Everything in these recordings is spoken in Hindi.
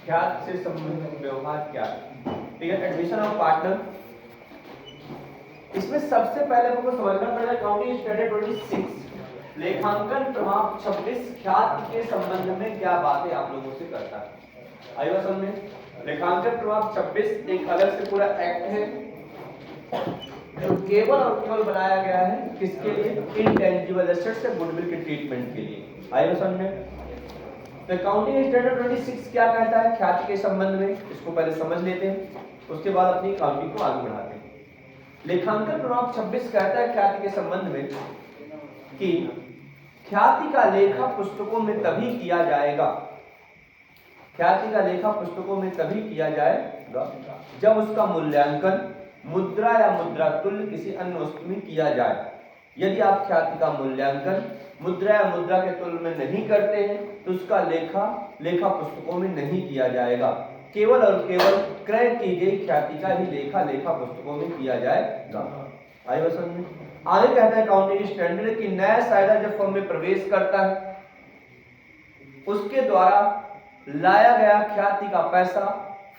ख्याति से संबंधित व्यवहार क्या है। ठीक है, एडमिशन ऑफ पार्टनर। इसमें सबसे पहले हमको समझना पड़ेगा अकाउंटिंग स्टैंडर्ड 26 लेखांकन प्रमाण 26 ख्याति के संबंध में क्या बातें आप लोगों से करता है। आइए समझ में, लेखांकन प्रमाण 26 एक अलग से पूरा एक्ट है जो केवल और केवल बनाया गया है किसके लिए, इनटेंजिबल एसेट्स से गुडविल के ट्रीटमेंट के लिए। आइए समझ में, तो अकाउंटिंग स्टैंडर्ड 26 क्या कहता है ख्याति के संबंध में, इसको पहले समझ लेते हैं, उसके बाद अपनी अकाउंटिंग को आगे बढ़ाते हैं। लेखांकन प्रमाण 26 कहता है ख्याति के संबंध में कि ख्याति का लेखा पुस्तकों में तभी किया जाएगा, ख्याति का लेखा पुस्तकों में तभी किया जाएगा जब उसका मूल्यांकन मुद्रा या मुद्रा तुल्य किसी अन्य वस्तु में किया जाए। यदि आप ख्याति का मूल्यांकन मुद्रा या मुद्रा के तुल्य में नहीं करते हैं तो उसका लेखा पुस्तकों में नहीं किया जाएगा। केवल और केवल क्रय की गई ख्याति का ही लेखा पुस्तकों में किया जाएगा। आइए समझ में, आगे कहता है अकाउंटिंग स्टैंडर्ड कि नया साझेदार जब फर्म में प्रवेश करता है उसके द्वारा लाया गया ख्याति का पैसा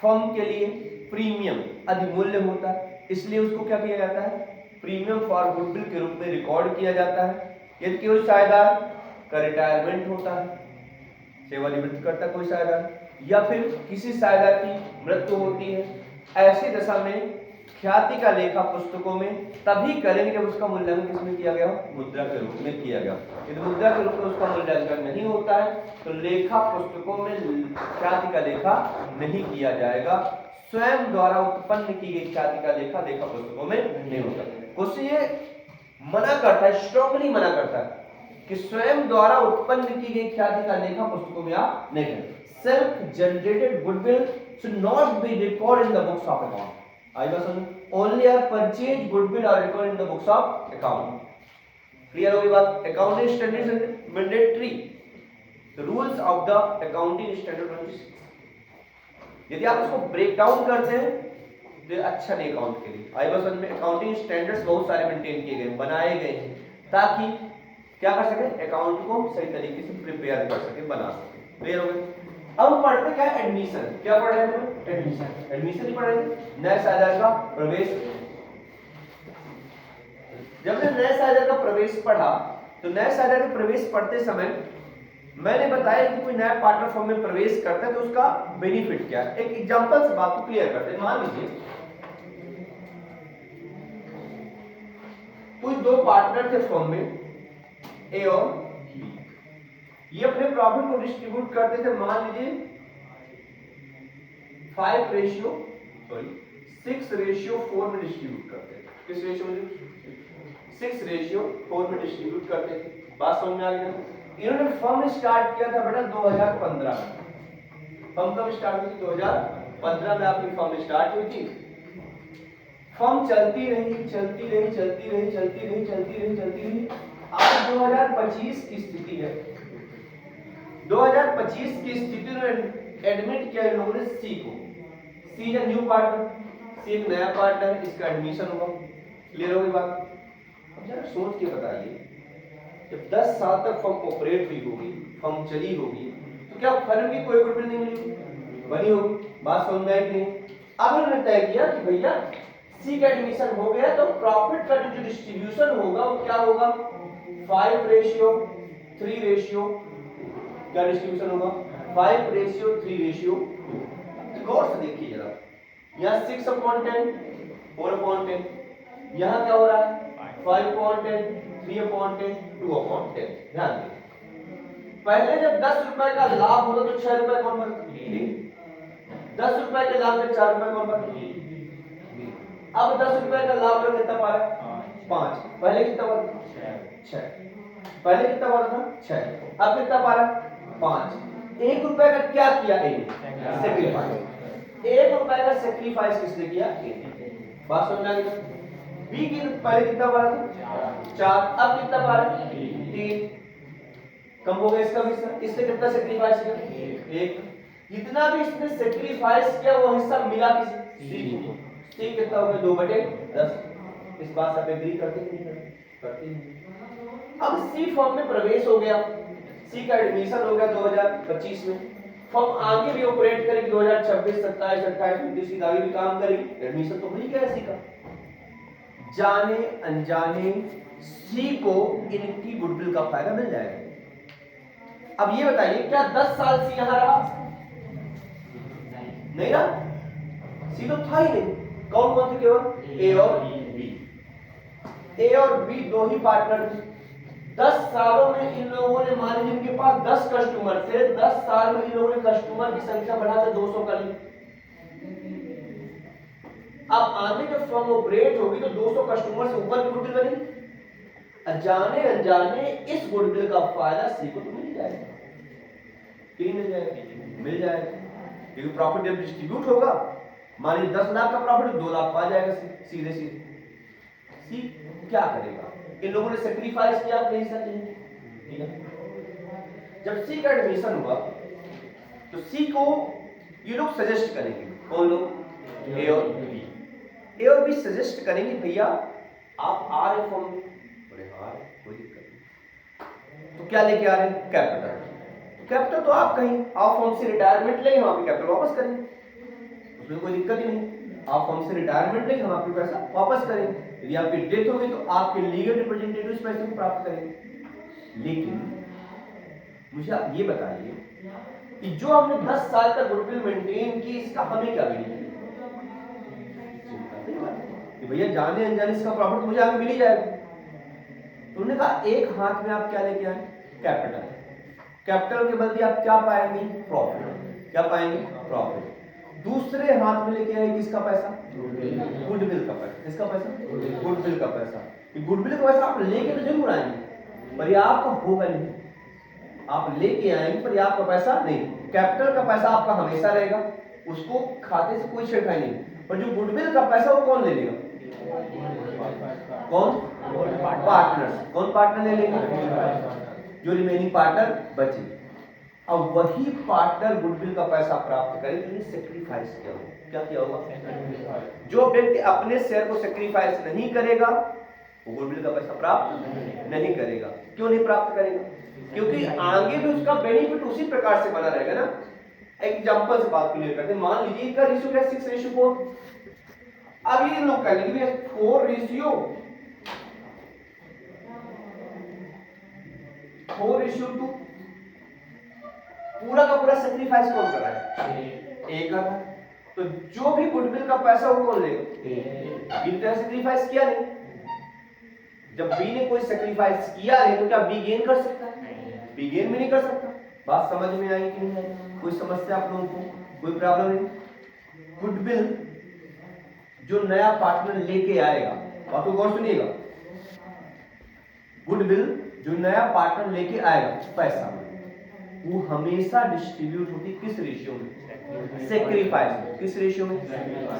फर्म के लिए प्रीमियम अधिमूल्य होता है, इसलिए उसको क्या किया जाता है, प्रीमियम फॉर गुडविल के रूप में रिकॉर्ड किया जाता है। यदि केवल साझेदार का रिटायरमेंट होता है, सेवानिवृत्त करता कोई साझेदार, या फिर किसी साझेदार की मृत्यु होती है, ऐसी दशा में ख्याति का लेखा पुस्तकों में तभी करेंगे जब उसका मूल्यांकन किसमें किया गया, मुद्रा के रूप में किया गया। यदि मुद्रा के रूप में उसका मूल्यांकन नहीं होता है तो लेखा पुस्तकों में ख्याति का लेखा नहीं किया जाएगा। स्वयं द्वारा उत्पन्न की गई ख्याति का लेखा पुस्तकों में नहीं होता। कुछ ये मना करता है, स्ट्रांगली मना करता है कि स्वयं द्वारा उत्पन्न की गई ख्याति का लेखा पुस्तकों में आप नहीं करें। Self generated goodwill should not be recorded in the books of account. I was only a purchased goodwill are recorded in the books of account. Clear होगी बात? Accounting standards are mandatory. The rules of the accounting standard 26. यदि आप इसको ब्रेक डाउन करते हैं तो अच्छा नहीं अकाउंट के लिए। आई बस में अकाउंटिंग स्टैंडर्ड्स बहुत सारे मेंटेन किए गए, बनाए गए हैं ताकि क्या कर सके, अकाउंट को सही तरीके से प्रिपेयर कर सके, बना सके। क्लियर हो गया? अब हम पढ़ते क्या है, एडमिशन। क्या पढ़ रहे हैं? एडमिशन। एडमिशन ही पढ़ रहे थे, नए साझेदार का प्रवेश। जब से नए साझेदार का प्रवेश पढ़ा तो नए साझेदार का प्रवेश पढ़ते समय मैंने बताया कि कोई नया पार्टनर फर्म में प्रवेश करता है तो उसका बेनिफिट क्या है। एक एग्जांपल से बात को क्लियर करते हैं। मान लीजिए कोई दो पार्टनर थे फर्म में, ए और बी, ये अपने प्रॉफिट को डिस्ट्रीब्यूट करते थे। मान लीजिए 6:4 में डिस्ट्रीब्यूट करते थे। किस रेशियो में? 6:4 में डिस्ट्रीब्यूट करते थे। बात समझ में आ गई? इन्होंने फर्म स्टार्ट किया था बेटा 2015 में। फर्म कब स्टार्ट हुई थी? 2015 में आपकी फर्म स्टार्ट हुई थी। फर्म चलती रही। आज 2025 की स्थिति है। 2025 की स्थिति में एडमिट किया इन लोगों ने सी को। सी इज न्यू पार्टनर, सी एक नया पार्टनर, इसका एडमिशन हुआ। क्लियर होगी बात? अब जरा सोच के बताइए, जब 10 साल तक फर्म ऑपरेट हुई होगी, फर्म चली होगी, तो क्या फर्म की कोई गुडविल नहीं मिली, बनी होगी? बात समझ में आई नहीं? अब उन्होंने तय किया कि भैया सी का एडमिशन हो गया तो प्रॉफिट का जो डिस्ट्रीब्यूशन होगा वो क्या होगा, 5:3 क्या डिस्ट्रीब्यूशन होगा, 5:3 गौर से देखिए जरा, यहाँ 6/10, 4/10, यहाँ क्या हो रहा है 5/10, 3/10, 2/10। ध्यान दें, पहले जब 10 रुपए का लाभ होगा तो 6 रुपए कौन भरेगा? 10 रुपए के लाभ में 4 रुपए कौन भरेगा? अब 10 रुपए का लाभ में कितना पा रहा है? 5। पहले कितना पा रहा था? 6। पहले कितना पा रहा था? 6। अब कितना पा रहा है? 5। 1 रुपए का क्या किया? सेक्रीफाइस। 1 रुपए का सेक्रीफाइस किसने किया? बात समझ आ गई? बी की पहले कितना पा रहा था? 4। अब कितना पा रहा है? 3। कम हो गया इसका भी हिस्सा। इसने कितना सेक्रीफाइस किया? 1। जितना भी इसने सेक्रीफाइस किया वो हिस्सा मिला किसी सी को। सी कितना हो गया? 2/10। इस बात से आप एग्री करते हैं नहीं करते हैं? अब सी फॉर्म में प्रवेश हो गया, सी का एडमिशन हो गया 2025 में। फर्म आगे भी ऑपरेट करेगी 2026, 27, 28, 29 आगे भी काम करेगी, एडमिशन तो हो ही गया सी का। जाने अनजाने सी को इनकी गुडविल का फायदा मिल जाएगा। अब ये बताइए क्या 10 साल सी यहां रहा? नहीं ना, सी तो था ही नहीं। कौन कौन थे? केवल ए और बी। ए और बी दो ही पार्टनर थे। 10 सालों में इन लोगों ने, मान लीजिए इनके पास 10 कस्टमर थे, 10 साल में इन लोगों ने कस्टमर की संख्या बढ़ाकर 200 कर ली। अब आगे जब फर्म ऑपरेट होगी तो 200 कस्टमर से ऊपर की गुडविल बनेगी। जाने अनजाने इस गुडविल का फायदा सी को तो मिल जाएगा। क्यों मिल जाएगा? मिल जाएगा क्योंकि प्रॉफिट जब डिस्ट्रीब्यूट होगा, मान लीजिए 10 लाख का प्रॉफिट 2 लाख पा जाएगा सीधे सीधे। सी क्या करेगा? इन लोगों ने सेक्रीफाइस किया अपने हिस्से के लिए, ठीक है। जब सी का एडमिशन हुआ तो सी को ये लोग सजेस्ट करेंगे। कौन लोग? ए और बी। ए और बी सजेस्ट करेंगे भैया आप आ रहे फॉर्म में, बोले हाँ कोई दिक्कत नहीं। तो क्या लेके आ रहे हैं? कैपिटल। कैपिटल तो आप कहीं आप फॉर्म से रिटायरमेंट लेंगे, हम आपके कैपिटल वापस करेंगे, उसमें कोई दिक्कत ही नहीं। आप फॉर्म से रिटायरमेंट लेंगे, हम आपके पैसा वापस करेंगे। यदि आपकी डेथ होगी तो आपके लीगल रिप्रेजेंटेटिव इस पैसे को प्राप्त करेंगे। लेकिन मुझे आप ये बताइए कि जो हमने 10 साल का गुडविल मेंटेन की, इसका हमें क्या मिलेगा? कि भैया जाने अनजाने इसका प्रॉफिट मुझे आगे मिल ही जाएगा। तो उन्होंने कहा एक हाथ में आप क्या लेके आए? कैपिटल। कैपिटल के बदले आप क्या पाएंगे? प्रॉफिट। क्या पाएंगे? प्रॉफिट। दूसरे हाथ में लेके आए किसका पैसा? गुडविल का पैसा। किसका पैसा? गुडविल का पैसा। गुडविल का पैसा आप लेके तो जरूर आएंगे पर ये आपका होगा नहीं। आप लेके आएंगे पर ये आपका पैसा नहीं। कैपिटल का पैसा आपका हमेशा रहेगा, उसको खाते से कोई छेड़खानी नहीं। पर जो गुडविल का पैसा वो कौन ले लेगा? कौन? पार्टनर्स। कौन पार्टनर ले लेंगे? जो रिमेनिंग पार्टनर बचे। अब वही पार्टनर गुडविल का पैसा प्राप्त करे तो सेक्रीफाइस किया होगा। क्या किया होगा? जो व्यक्ति अपने शेयर को सेक्रीफाइस नहीं करेगा वो गुडविल का पैसा प्राप्त नहीं करेगा। क्यों नहीं प्राप्त करेगा? क्योंकि आगे भी उसका बेनिफिट उसी प्रकार से बना रहेगा ना। एग्जांपल से बात क्लियर करते हैं। मान लीजिए इसका रेशियो क्या? 6:4। अब ये लोग कहेंगे भी 4:2। पूरा का पूरा सेक्रीफाइस कौन कर रहा है? ए कर रहा है। तो जो भी गुडविल का पैसा वो कौन लेगा? बी ने सेक्रीफाइस किया नहीं। जब बी ने कोई सेक्रीफाइस किया नहीं तो क्या बी गेन कर सकता है? बी गेन भी नहीं कर सकता। बात समझ में आई कि नहीं आई? कोई समस्या आप लोगों को? कोई प्रॉब्लम नहीं? गुडविल जो नया पार्टनर लेके आएगा, बात को गौर सुनिएगा, गुडविल जो नया पार्टनर लेके आएगा पैसा, वो हमेशा डिस्ट्रीब्यूट होती किस रेशियो में? सेक्रीफाइस में। किस रेशियो में?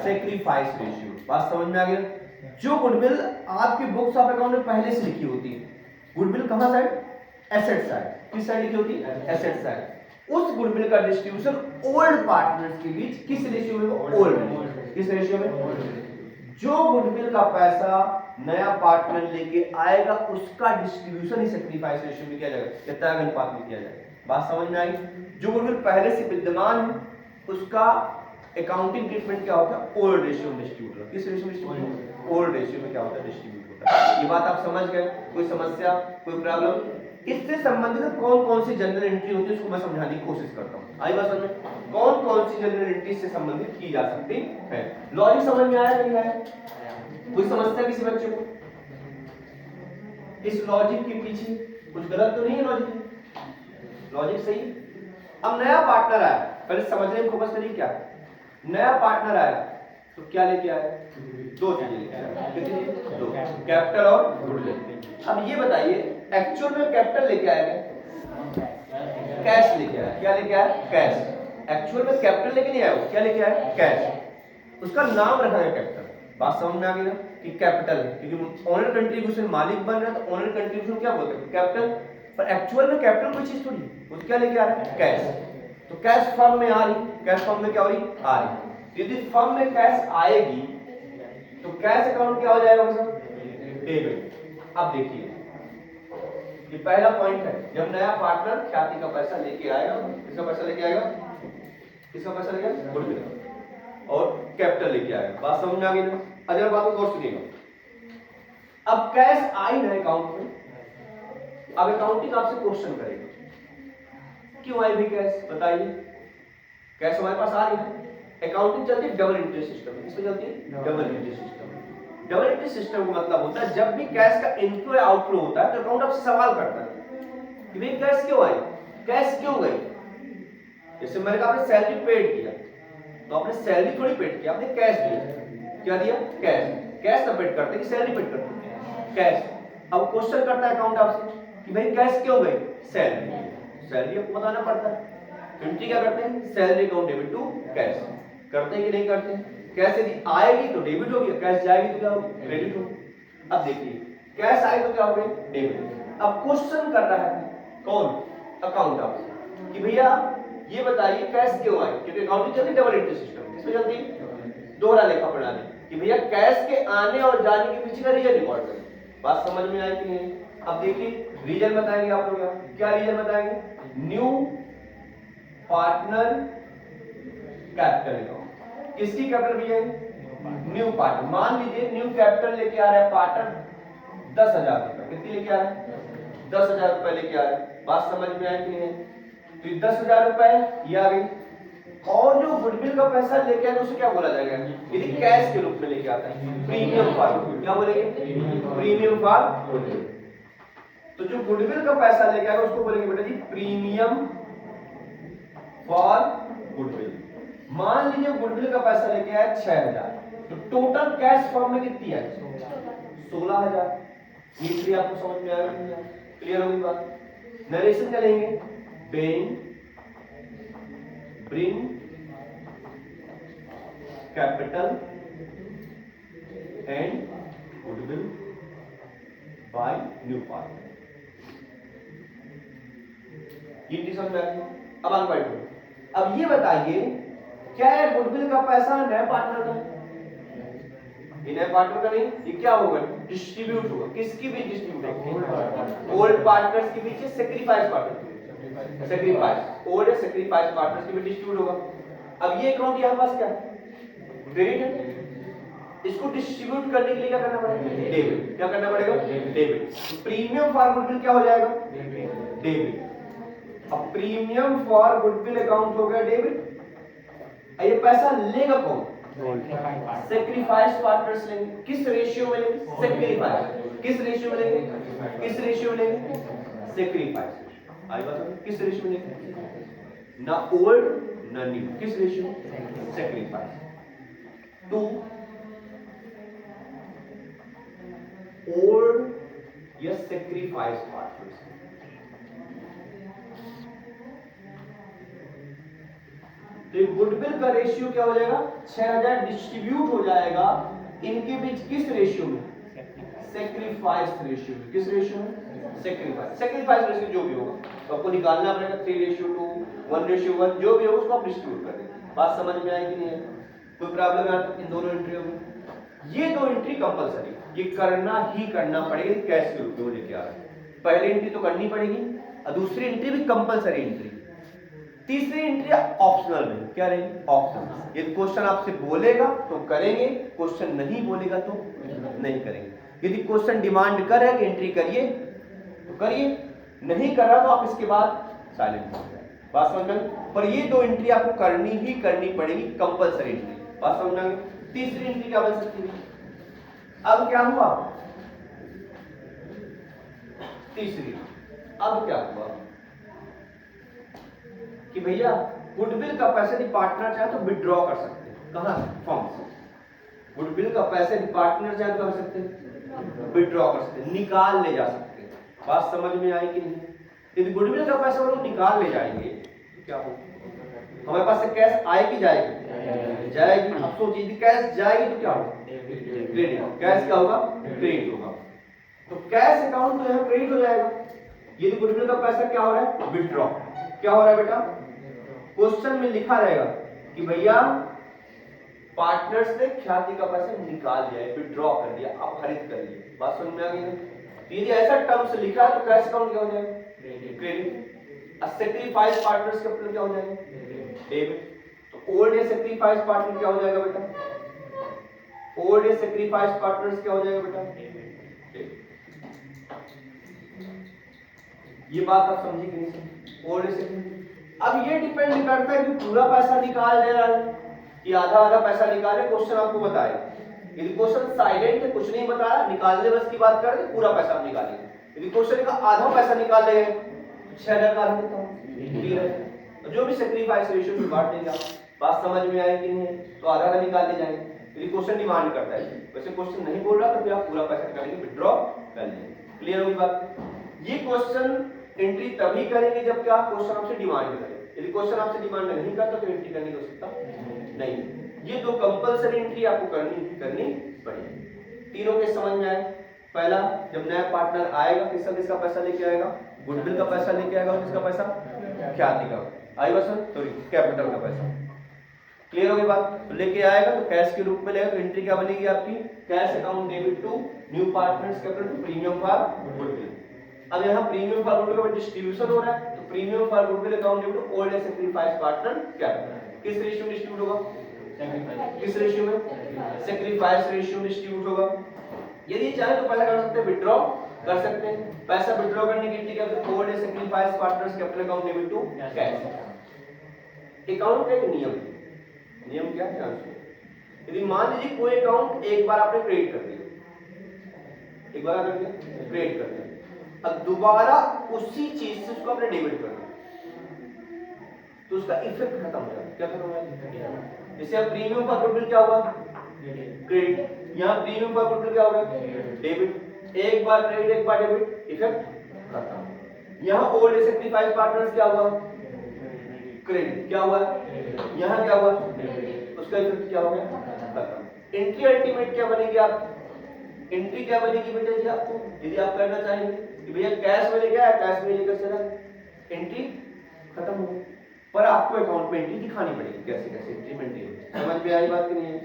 Sacrifice ratio. बात समझ में आ गया? जो गुडविल आपकी बुक्स ऑफ अकाउंट में पहले से लिखी होती है, गुडविल कहां साइड? Asset side. किस साइड लिखी होती है? Asset side. उस गुडविल का डिस्ट्रीब्यूशन ओल्ड पार्टनर्स के बीच किस रेशियो में? ओल्ड। किस रेशियो में? जो गुडविल का पैसा नया पार्टनर लेके आएगा उसका डिस्ट्रीब्यूशन ही सेक्रीफाइस रेशियो में किया जाएगा, त्याग अनुपात में किया जाएगा। बात समझ में आई? जो गुडविल पहले से विद्यमान है उसका अकाउंटिंग ट्रीटमेंट क्या होता है? ओल्ड रेशियो में डिस्ट्रीब्यूट होता है। किस रेशियो में डिस्ट्रीब्यूट? ओल्ड रेशियो में क्या होता है? डिस्ट्रीब्यूट होता है। ये बात आप समझ गए? कोई समस्या, कोई प्रॉब्लम? इससे संबंधित कौन कौन सी जनरल एंट्री होती है उसको मैं समझाने की कोशिश करता हूँ। आई बात समझ में? कौन कौन सी जनरल एंट्री से संबंधित की जा सकती है? लॉजिक समझ में आया नहीं आया? कोई समस्या किसी बच्चे को? इस लॉजिक के पीछे कुछ गलत तो नहीं है? लॉजिक सही। अब नया पार्टनर आया, पहले समझने में फोकस करिए। क्या नया पार्टनर आया तो क्या लेके आया? दो चीजें लेके आया। कितनी? दो, कैपिटल और गुडविल। अब ये बताइए एक्चुअल में कैपिटल लेके आया कैश लेके आया? क्या लेके आया? कैश। एक्चुअल में कैपिटल लेके नहीं आया, क्या लेके आया? कैश। उसका नाम रखा है कैपिटल। बात समझ में आ गई ना कि कैपिटल है, क्योंकि ओनर कंट्रीब्यूशन मालिक बन रहा है तो ओनर कंट्रीब्यूशन क्या बोलते हैं? कैपिटल। पर एक्चुअल में कैपिटल कोई चीज थोड़ी, वो क्या लेके आ रहा है? कैश। तो कैश फर्म में आ रही, कैश फर्म में क्या हो रही? आ रही। यदि फर्म में कैश आएगी तो कैश अकाउंट क्या हो जाएगा? डेबिट। अब देखिए ये पहला पॉइंट है, जब नया पार्टनर ख्याति का पैसा लेके आएगा, किसका पैसा लेके आएगा, किसका पैसा लेके आएगा, गुडविल और कैपिटल लेके आएगा। बात समझ में आ गई ना? अगर बात को गौर से सुनिएगा। अब कैश आई ना अकाउंट में, अब अकाउंटिंग आपसे क्वेश्चन करेगा क्यों आई भी कैश, बताइए। कैश हमारे पास आ रही है, अकाउंटिंग चलती है डबल एंट्री सिस्टम। किसमें चलती है, double entry system. Double entry system का मतलब होता है जब भी कैश का इनफ्लो या आउटफ्लो होता है तो अकाउंट आपसे सवाल करता है कि भाई कैश क्यों आई, कैश क्यों गई। जैसे मैंने कहा आपने सैलरी पेड किया, तो आपने सैलरी थोड़ी पेड किया, आपने कैश दिया। क्या दिया, कैश। कैश ना पेड करते कि सैलरी पेड करते, कैश। अब क्वेश्चन करता है अकाउंट आपसे कि भाई कैश क्यों गई, सैलरी। सैलरी आपको बताना पड़ता है। एंट्री क्या करते हैं, salary account debit to cash करते हैं कि नहीं करते हैं। कैश यदि आएगी तो डेबिट होगी, कैश जाएगी तो क्या होगी, क्रेडिट होगी। अब देखिए कैश आए तो क्या होगा, डेबिट। अब क्वेश्चन कर रहा है कौन, अकाउंट आपसे कि भैया ये बताइए कैश क्यों आए, क्योंकि अकाउंटिंग चलती है डबल एंट्री सिस्टम। किसमें चलती है, दोहरा लेखा प्रणाली, कि भैया कैश के आने और जाने के पीछे का रीजन रिकॉर्ड करें। बात समझ में आई कि नहीं। अब देखिए रीजन बताएंगे आप लोग, क्या रीजन बताएंगे, न्यू पार्टनर कैपिटल अकाउंट। किसकी कैपिटल भैया, न्यू पार्टनर। मान लीजिए न्यू कैपिटल लेके आ रहा है पार्टनर 10,000 रुपए। कितनी लेके आ रहा है, 10,000 रुपए लेके आ रहा है। बात समझ में आई कि नहीं। तो 10,000 रुपए ये आ गई, और जो गुडविल का पैसा लेके आए उसे क्या बोला जाएगा, यदि कैश के रूप में लेके आता है, प्रीमियम फॉर गुडविल। क्या बोलेंगे, प्रीमियम फॉर गुडविल। तो जो गुडविल का पैसा लेके आएगा उसको बोलेंगे बेटा जी प्रीमियम फॉर गुडविल। मान लीजिए गुडविल का पैसा लेके आया 6,000, तो टोटल कैश फॉर्म में कितनी है, 16,000। ये आपको समझ में आएगा, क्लियर होगी बात। नरेशन चलेंगे, paying bring capital and goodwill by new partner. ये समझ में आ गई। अब आगे बढ़ो। अब ये बताइए क्या है, गुडविल का पैसा नए पार्टनर का, ये नए पार्टनर का नहीं, ये क्या होगा, डिस्ट्रीब्यूट होगा। किसकी भी डिस्ट्रीब्यूट होगा, ओल्ड पार्टनर्स के बीच, sacrifice partner, sacrifice old sacrifice partners के बीच डिस्ट्रीब्यूट होगा। अब ये अकाउंट यहां पास क्या क्रेडिट है, इसको डिस्ट्रीब्यूट करने के लिए क्या करना पड़ेगा, डेबिट। क्या करना पड़ेगा, डेबिट। तो प्रीमियम फॉर गुडविल क्या हो जाएगा, डेबिट। अब प्रीमियम फॉर गुडविल अकाउंट हो गया डेबिट। ये पैसा लेगा कौन, सेक्रीफाइस पार्टनर्स लेंगे। किस रेशियो में लेंगे, सेक्रीफाइस। किस रेशियो में लेंगे, किस रेशियो में लेंगे, सेक्रीफाइस। आई बात, किस रेशियो में लेंगे, ना ओल्ड ना न्यू, किस रेशियो, सेक्रीफाइस टू ओल्ड या सेक्रीफाइस पार्टनर्स। तो गुडविल का रेशियो क्या हो जाएगा, 6,000 डिस्ट्रीब्यूट हो जाएगा इनके बीच किस रेशियो में, सेक्रीफाइस रेशियो में। किस रेशियो में, सेक्रीफाइस। सेक्रीफाइस रेशियो जो भी होगा तो आपको निकालना पड़ेगा, 3:2, 1:1 जो भी हो उसको आप डिस्ट्रीब्यूट कर देंगे। बात समझ में आएगी नहीं है, कोई प्रॉब्लम है इन दोनों एंट्रियों में। ये दो एंट्री कंपलसरी, ये करना ही करना पड़ेगी, कैश के रूप में लेके आ रहा है। पहली एंट्री तो करनी पड़ेगी और दूसरी एंट्री भी कंपलसरी एंट्री। तीसरी एंट्री ऑप्शनल में, क्या रहेगी, ऑप्शनल। यदि क्वेश्चन आपसे बोलेगा तो करेंगे, क्वेश्चन नहीं बोलेगा तो नहीं करेंगे। यदि क्वेश्चन डिमांड करे कि एंट्री करिए तो करिए, नहीं कर रहा तो आप इसके बाद साइलेंट हो जाए। बात समझ में। पर ये दो एंट्री आपको करनी ही करनी पड़ेगी, कंपलसरी एंट्री। बात समझ में। तीसरी एंट्री क्या बन सकती है, अब क्या हुआ, तीसरी अब क्या हुआ कि भैया गुडविल का पैसा यदि पार्टनर चाहे तो विड्रॉ कर सकते हैं, कहां से, फॉर्म से। गुडविल का पैसा यदि पार्टनर चाहे तो कर सकते हैं, विड्रॉ कर सकते हैं, निकाल ले जा सकते हैं। बात समझ में आई कि नहीं। यदि गुडविल का पैसा वो लोग निकाल ले जाएंगे तो क्या होगा, हमारे पास से कैश आएगी जाएगी, जाएगी। अब सोचिए यदि कैश जाएगी तो क्या होगा, क्रेडिट। कैश क्या होगा, क्रेडिट होगा। तो कैश अकाउंट तो यहाँ क्रेडिट हो जाएगा। यदि गुडविल का पैसा क्या हो रहा है, विड्रॉ। क्या हो रहा है बेटा, क्वेश्चन में लिखा रहेगा कि भैया पार्टनर्स ने ख्याति का पैसा निकाल लिया है, विड्रॉ कर दिया, अपहरित कर लिया। बात समझ में आ गई। तो यदि ऐसा टर्म्स लिखा है तो कैश अकाउंट क्या हो जाएगा? क्रेडिट। सैक्रिफाइस पार्टनर्स कैपिटल क्या हो जाएगा? डेबिट। तो ओल्ड या सैक्रिफाइस पार्टनर क्या हो जाएगा बेटा? ओल्ड या सैक्रिफाइस पार्टनर्स क्या हो जाएगा बेटा? डेबिट। ये बात आप समझे कि नहीं? ओल्ड या सैक्रिफाइस। अब ये डिपेंड करता है कि पूरा पैसा निकाल दे रहा है कि आधा आधा पैसा निकाले। क्वेश्चन आपको बताए, यदि क्वेश्चन साइलेंट है, कुछ नहीं बताया, निकालने बस की बात करें तो पूरा पैसा आप निकालेंगे। यदि क्वेश्चन का आधा पैसा निकाल ले 6000 का आधा कितना हो? जो भी सैक्रिफाइस रेशियो से बांट देंगे आप। बात समझ में आई कि नहीं? तो आधा आधा निकाल ले जाएंगे यदि क्वेश्चन डिमांड करता है। वैसे क्वेश्चन नहीं बोल रहा तो फिर आप पूरा पैसा निकालेंगे, विथड्रॉ कर लेंगे। क्लियर होगी बात? ये क्वेश्चन एंट्री तभी करेंगे जब क्या क्वेश्चन आपसे डिमांड करे। यदि क्वेश्चन आपसे डिमांड नहीं करता तो एंट्री करने की आवश्यकता नहीं। ये दो कंपलसरी एंट्री आपको करनी पड़ेगी। तीनों के समझ में आए? पहला, जब नया पार्टनर आएगा किसका पैसा लेके आएगा? गुडविल का पैसा लेके आएगा। और किसका पैसा? ख्याति का। आई बस सॉरी कैपिटल का पैसा। क्लियर होगी बात? तो लेके आएगा तो कैश के रूप में लेगा। तो एंट्री क्या बनेगी आपकी? Cash account debit to new partners capital to premium for goodwill. अब यहाँ प्रीमियम फॉर गुडविल का डिस्ट्रीब्यूशन हो रहा है, तो premium for goodwill account debit to old and sacrifice partner capital. किस रेशियो में डिस्ट्रीब्यूट होगा? किस रेशियो में? सैक्रिफाइस रेशियो में डिस्ट्रीब्यूट होगा। यदि चाहे तो पैसा कर सकते हैं, विथड्रॉ कर सकते हैं। पैसा विथड्रॉ करने की एंट्री क्या है? Old and sacrifice partners capital account debit to cash. Account का एक नियम क्या है? यदि मान लीजिए कोई अकाउंट एक बार आपने क्रिएट कर दिया, एक बार कर दिया, क्रिएट कर दिया, अब दोबारा उसी चीज से उसको आपने डेबिट कर दिया, तो उसका इफेक्ट खत्म हो जाएगा। क्या खत्म हो जाएगा? जैसे अब प्रीमियम फॉर गुडविल क्या हुआ? क्रेडिट। यहाँ प्रीमियम फॉर गुडविल क्या होगा? डेबिट। एक बार क्रेडिट एक बार डेबिट, इफेक्ट खत्म। यहाँ ओल्ड सैक्रिफाइस पार्टनर्स क्या हुआ? क्रेडिट। क्या हुआ? यहाँ क्या हुआ? उसका इफेक्ट क्या हो गया? खत्म। एंट्री अल्टीमेट क्या बनेगी आप? एंट्री क्या बनेगी बेटा जी आपको? यदि आप करना चाहेंगे कि भैया कैश में लेके आया, कैश में लेकर चला, एंट्री खत्म हो गई, पर आपको अकाउंट में एंट्री दिखानी पड़ेगी। कैसे कैसे एंट्री मेंटेन? समझ में आई बात कि नहीं?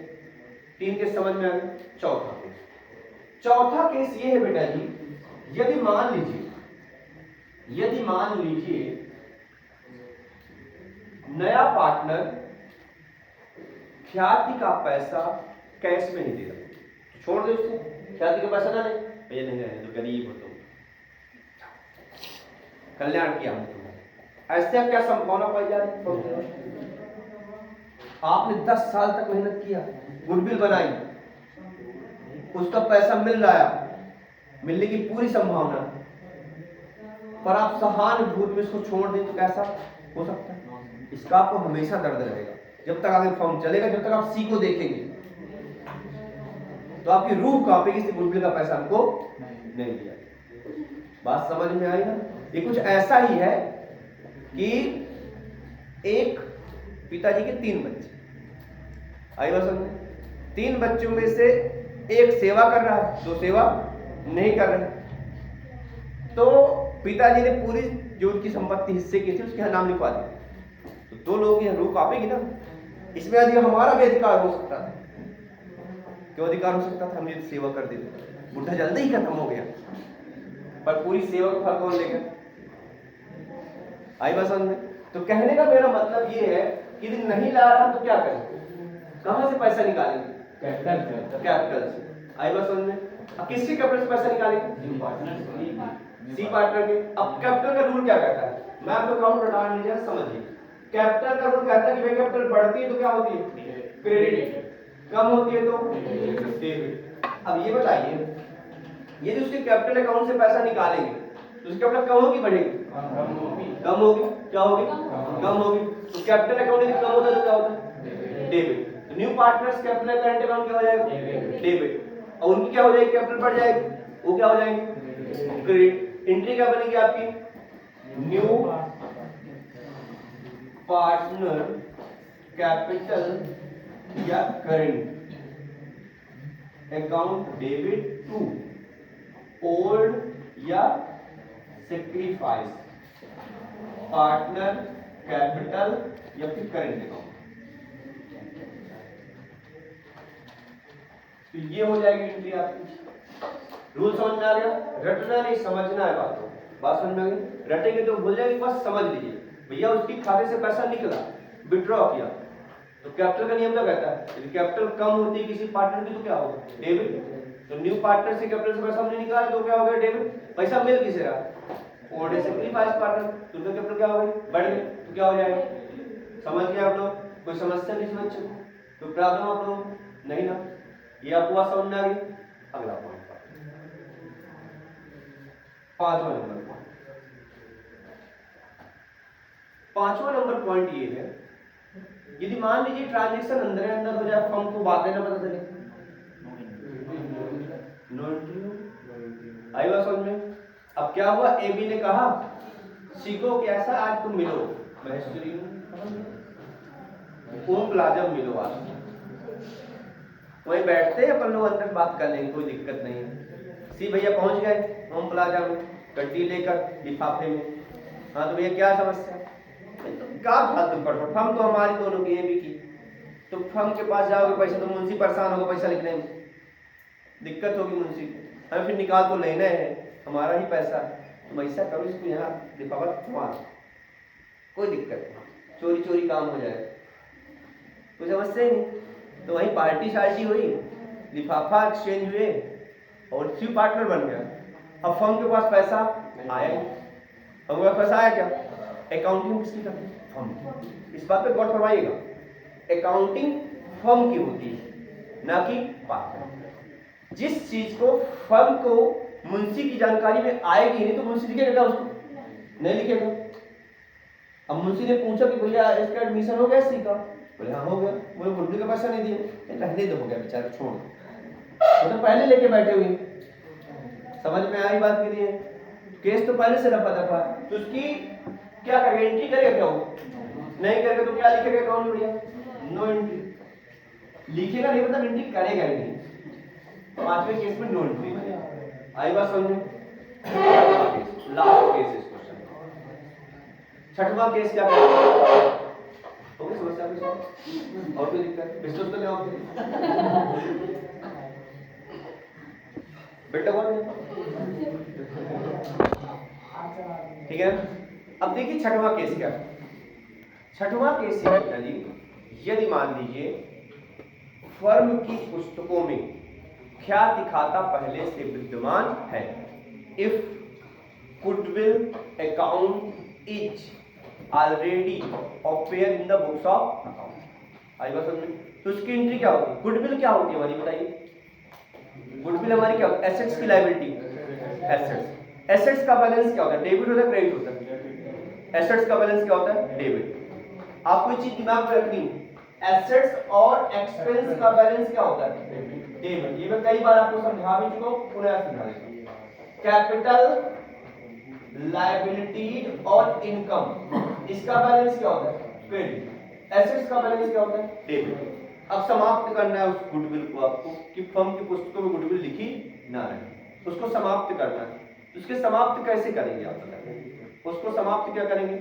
तीन केस समझ में आ गए। चौथा केस ये है बेटा जी, यदि मान लीजिए नया पार्टनर ख्याति का पैसा कैश में नहीं दे रहा, छोड़ दे उससे, ख्याति का पैसा ना ले, भैया नहीं रहने तो गरीब हो तुम, कल्याण किया हम तुम्हारा। ऐसे क्या संभावना पाई जा रही? आपने 10 साल तक मेहनत किया, गुडविल बनाई, उसका पैसा मिल रहा है, मिलने की पूरी संभावना, पर आप सहानुभूति में इसको छोड़ दें तो कैसा हो सकता है? इसका आपको हमेशा दर्द रहेगा जब तक आगे फॉर्म चलेगा, जब तक आप सी को देखेंगे तो आपकी रूह कांपेगी कि गुडविल का पैसा हमको नहीं दिया। बात समझ में आई ना? ये कुछ ऐसा ही है कि एक पिताजी के 3 बच्चे, आई बात समझ? 3 बच्चों में से एक सेवा कर रहा है, 2 सेवा नहीं कर रहे, तो पिताजी ने पूरी जो उनकी संपत्ति हिस्से की थी उसके यहाँ नाम लिखवा दिया, तो 2 लोगों की रूह कांपेगी ना। इसमें अधिक हमारा भी अधिकार हो सकता था। क्यों अधिकार हो सकता था? हमने सेवा कर दी, बुढ़ा जल्दी ही खत्म हो गया, पर पूरी सेवा का फल कौन लेगा? आई बात समझ में? तो कहने का मेरा मतलब ये है कि यदि नहीं ला रहा तो क्या करें? कहां से पैसा निकालेंगे? कैपिटल से। आई बात समझ में? अब किसके कैपिटल से पैसा निकालेंगे? सी पार्टनर के। अब कैपिटल का रूल क्या कहता है? मैं आपको अकाउंट बता लीजिए, समझिए। कैपिटल का रूल कहता है कि भाई कैपिटल बढ़ती है तो क्या होती है? क्रेडिट, कम होती है तो डेबिट। अब ये बताइए, यदि उसके कैपिटल अकाउंट से पैसा निकालेंगे तो उसकी कैपिटल कम होगी बढ़ेगी? कम होगी। क्या होगी? कम होगी। तो कैपिटल अकाउंट यदि कम होता है तो क्या होता है? डेबिट। तो new partners capital current account क्या हो जाएगा? डेबिट। और उनकी क्या हो जाएगी? कैपिटल बढ़ जाएगी, वो क्या हो जाएंगे? क्रेडिट। एंट्री क्या बनेगी आपकी? न्यू पार्टनर कैपिटल या current account debit to old या सैक्रिफाइस पार्टनर कैपिटल या फिर करंट अकाउंट। तो ये हो जाएगी एंट्री आपकी। रूल समझ में आ गया? रटना नहीं, समझना है बात समझ में आ गई? रटेंगे तो भूल जाएंगे, बस समझ लीजिए। भैया उसकी खाते से पैसा निकला, विड्रॉ किया, तो कैपिटल का नियम क्या कहता है? यदि कैपिटल कम होती है किसी पार्टनर की तो क्या होगा? डेबिट। तो न्यू पार्टनर से कैपिटल से पैसा हमने निकाला तो क्या हो गया? डेबिट। पैसा मिल किसे रहा? ओल्ड सेक्रीफाइस पार्टनर, तो उनका कैपिटल क्या हो गया? बढ़ गया, तो क्या हो जाएगा? समझ गए आप लोग? कोई समस्या नहीं समझ चुके? कोई प्रॉब्लम आप लोग? नहीं ना? ये आपको बात समझ में आ गई? अगला पॉइंट, पांचवा नंबर पॉइंट ये है, यदि मान लीजिए ट्रांजैक्शन अंदर हो जाए, फर्म को बाद में ना पता चले, नो एंट्री। आई बात समझ में? अब क्या हुआ, ए बी ने कहा सी को कैसा आज तुम मिलो, महेश्वरी ओम प्लाजा मिलो, आज वहीं बैठते हैं अपन लोग, अंदर बात कर लेंगे, कोई दिक्कत नहीं है। सी भैया पहुंच गए ओम प्लाजा में गड्डी लेकर लिफाफे में। हाँ तो भैया क्या समस्या? तो क्या फालतू पढ़ो, फर्म तो हमारी दोनों की, ए बी की, तो फर्म के पास जाओगे पैसा तो मुंशी परेशान होगा पैसा लिखने में, दिक्कत होगी मुंशी को, हमें फिर निकाल तो लेना है, हमारा ही पैसा, तुम ऐसा करो इसको यहाँ लिफाफा थमा, कोई दिक्कत नहीं, चोरी चोरी काम हो जाए, कोई समस्या ही नहीं। तो वहीं पार्टी शार्टी हुई, लिफाफा एक्सचेंज हुए और थ्री पार्टनर बन गया। अब फर्म के पास पैसा आया, फर्म के पास पैसा आया, क्या अकाउंटिंग किसकी करती है? फर्म। इस बात पे गौर फरमाइएगा, अकाउंटिंग फर्म की होती है, ना कि पार्टनर। जिस चीज को फर्म को मुंशी की जानकारी में आएगी नहीं तो मुंशी लिखेगा उसको? नहीं लिखेगा। अब मुंशी ने पूछा कि भैया इसका एडमिशन हो गया सी का? बोले हाँ हो गया। बोले गुड्डू का पैसा नहीं दिए, रहने दो, हो गया बेचारा, छोड़, तो पहले लेके बैठे हुए। समझ में आई बात के लिए? केस तो पहले से रफा दफा, तो उसकी क्या करेगा? एंट्री करेगा क्या वो? नहीं करेगा तो क्या लिखेगा अकाउंट में? भैया नो एंट्री लिखेगा, नहीं मतलब एंट्री करेगा ही नहीं। पांचवें केस में नो एंट्री। आई बात समझ में? लास्ट केस इस क्वेश्चन। छठवां केस क्या करेगा? ओके समस्या कुछ और कोई दिक्कत? डिस्कस तो नहीं होगी बेटा कौन है? ठीक है। अब देखिए छठवां केस क्या है। छठवां केस ये है जी, यदि मान लीजिए फर्म की पुस्तकों में ख्याति खाता पहले से विद्यमान है, if goodwill account is already appear in the books of account. आई बात समझ में? तो उसकी एंट्री क्या होती है? गुडविल क्या होती है हमारी, बताइए? गुडविल हमारी क्या होती है? एसेट्स की लायबिलिटी, एसेट्स। एसेट्स का बैलेंस क्या होता है? डेबिट होता है, क्रेडिट होता है? एसेट्स का बैलेंस क्या होता है? डेबिट। आपको ये चीज दिमाग में रखनी है, एसेट्स और एक्सपेंस का बैलेंस क्या होता है? डेबिट। ये मैं कई बार आपको समझा भी चुका हूं, पुनः समझा देता हूं। कैपिटल, लायबिलिटी और इनकम, इसका बैलेंस क्या होता है? क्रेडिट। एसेट्स का बैलेंस क्या होता है? डेबिट। अब समाप्त करना है उस गुडविल को आपको, कि फर्म की पुस्तकों में गुडविल लिखी ना रहे, उसको समाप्त करना है। उसके समाप्त कैसे करेंगे आप बताइए? उसको समाप्त क्या करेंगे?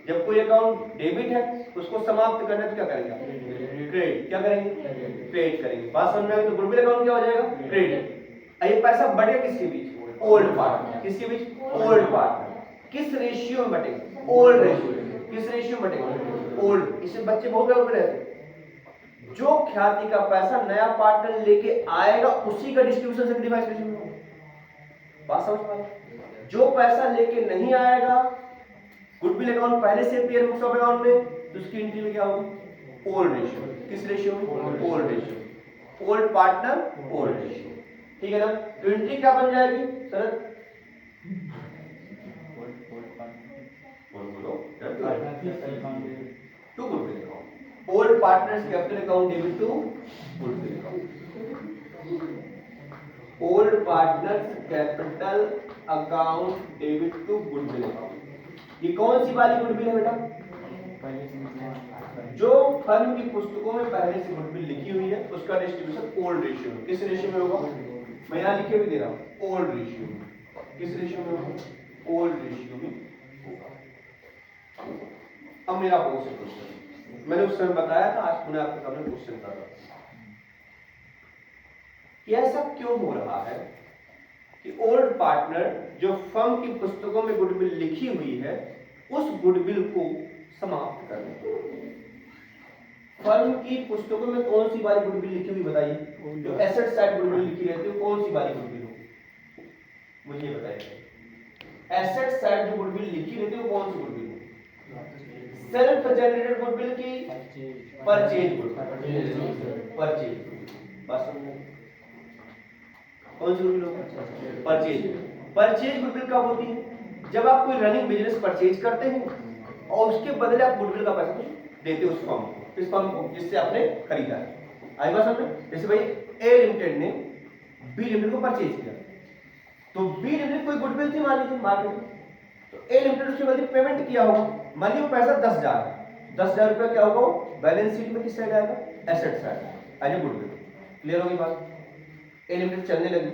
जब कोई अकाउंट डेबिट है उसको समाप्त करना तो क्या करेंगे? क्रेडिट। क्या करेंगे? क्रेडिट करेंगे। बात समझ में आई? तो गुडविल अकाउंट क्या हो जाएगा? क्रेडिट। ये पैसा बढ़ेगा किसके बीच? Old partner. किसके बीच? Old partner. किस रेशियो में बटेगा? Old ratio. किस रेशियो में बटेगा? ओल्ड। इससे बच्चे बहुत बड़े रहते, जो ख्याति का पैसा नया पार्टनर लेके आएगा उसी का डिस्ट्रीब्यूशन सेक्रीफाइस रेशियो में होगा। बात समझ में? जो पैसा लेके नहीं आएगा, गुडविल अकाउंट पहले से पेयर बुक्स ऑफ अकाउंट में, तो उसकी एंट्री में क्या होगी? Old ratio. किस रेशियो में? Old ratio. Old partner, old ratio. ठीक है ना? तो एंट्री क्या बन जाएगी sir? To goodwill account. Old partners capital account debit to goodwill account. Old partners capital account debit to goodwill account. ये कौन सी वाली गुडविल है बेटा? जो फर्म की पुस्तकों में पहले से गुडविल लिखी हुई है उसका डिस्ट्रीब्यूशन ओल्ड रेशियो में। किस रेशियो में होगा? मैं यहां लिखे भी दे रहा हूं, ओल्ड रेशियो में। किस रेशियो में होगा? ओल्ड रेशियो में होगा। अब मेरा क्वेश्चन, मैंने उस समय बताया था, आज पुनः आपके सामने क्वेश्चन कर रहा हूं कि ऐसा क्यों हो रहा है कि ओल्ड पार्टनर जो फर्म की पुस्तकों में गुडविल लिखी हुई है उस गुडविल को समाप्त कर दें। फर्म की पुस्तकों में कौन सी वाली गुडविल लिखी हुई बताइए, जो एसेट साइड गुडविल लिखी रहती है कौन सी वाली गुडविल हो, मुझे बताइए। एसेट साइड जो गुडविल लिखी रहती है वो कौन सी गुडविल हो, सेल्फ जनरेटेड गुडविल की परचेज गुडविल, परचेज बस कौन सी गुडविल हो, परचेज। परचेज गुडविल कब होती है, जब आप कोई रनिंग बिजनेस परचेज करते हैं और उसके बदले आप गुडविल का पैसा देते हो उस फर्म को, इस फर्म को जिससे आपने खरीदा है। आई बात समझ में? जैसे भाई ए लिमिटेड ने बी लिमिटेड को परचेज किया, तो बी लिमिटेड कोई गुडविल थी मान लीजिए मार्केट में, तो ए लिमिटेड उसके बदले पेमेंट किया होगा, मान लीजिए वो पैसा 10,000 है, 10,000 रुपया क्या होगा, बैलेंस शीट में किस साइड आएगा, asset side as a goodwill. Clear होगी बात? ए लिमिटेड चलने लगी,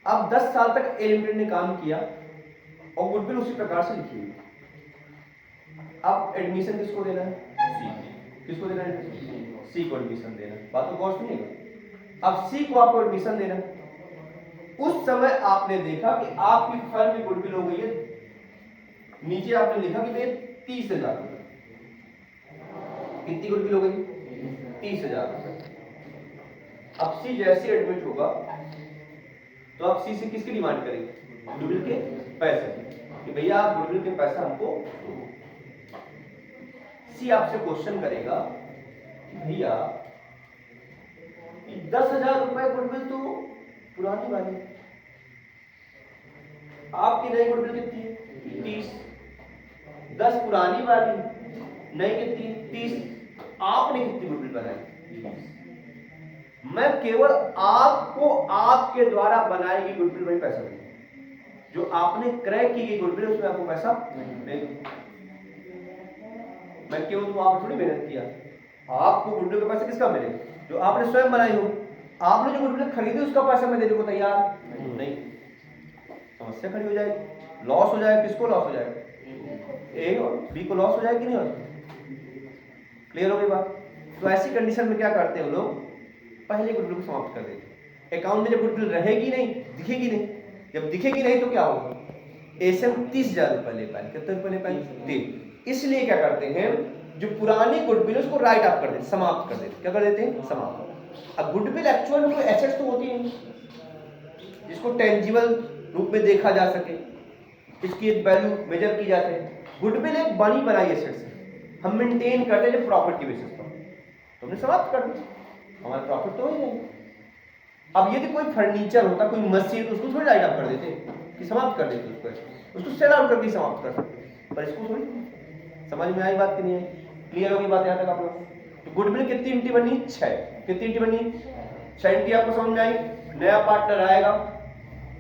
अब 10 साल तक ए लिमिटेड ने काम किया और गुडविल उसी प्रकार से लिखी हुई। अब एडमिशन किसको देना है, किसको देना है, सी को एडमिशन देना। बात तो गौर सुनिएगा। अब सी को आपको एडमिशन देना, उस समय आपने देखा कि आपकी फर्म में गुडविल हो गई है, नीचे आपने लिखा कि 30,000 रुपए, कितनी गुडविल हो गई, 30,000 रुपए। अब सी जैसे एडमिट होगा तो आप सी से किसकी डिमांड करेंगे, गुडविल के पैसे, कि भैया आप गुडविल के पैसा हमको दो। सी आपसे क्वेश्चन करेगा कि भैया 10,000 रुपए गुडविल तो पुरानी वाली, आपकी नई गुडविल कितनी है, 30, 10 पुरानी वाली, नई कितनी, 30, आपने कितनी गुडविल बनाई, मैं केवल आपको आपके द्वारा बनाई गई गुडविल में पैसा दूंगा, जो आपने क्रय की गई गुडविल उसमें आपको पैसा नहीं दूंगा। मैं केवल तो आपने थोड़ी मेहनत किया, आपको गुडविल का पैसा किसका मिलेगा, जो आपने स्वयं बनाई हो। आपने जो गुडविल खरीदी उसका पैसा मैं देने को तैयार नहीं, समस्या खड़ी हो जाएगी, लॉस हो जाएगा। किसको लॉस हो जाएगा, ए और बी को लॉस हो जाएगी, नहीं होता। क्लियर हो गई बात? तो ऐसी कंडीशन में क्या करते हैं लोग, पहले गुडविल को समाप्त कर देते। अकाउंट में जब गुडविल रहेगी नहीं, दिखेगी नहीं, जब दिखेगी नहीं तो क्या होगा, एसएम 30,000 रुपए ले पाए, कितने रुपए ले पाए, 3। इसलिए क्या करते हैं, जो पुरानी गुडविल उसको राइट ऑफ कर देते, समाप्त कर देते। क्या कर देते हैं, समाप्त। अब गुडविल एक्चुअल में कोई एसेट्स तो होती नहीं जिसको टेंजिबल रूप में देखा जा सके, इसकी एक वैल्यू मेजर की जा सके। गुडविल एक बनी बनाई एसेट्स है, हम मेंटेन करते हैं प्रॉफिट की बेसिस पर, तो हमने समाप्त कर दिया, हमारा प्रॉफिट तो ही नहीं। अब यदि कोई फर्नीचर होता, कोई मशीन, तो उसको थोड़ी राइट ऑफ कर देते कि समाप्त कर देते, उसको सेल आउट करके समाप्त कर सकते, पर इसको थोड़ी। समझ में आई बात कि नहीं है? क्लियर होगी बात यहाँ तक आप लोग? तो गुडविल कितनी इंटी बनी, 6। कितनी इंटी बनी, 6 इंटी। आपको समझ में आई? नया पार्टनर आएगा,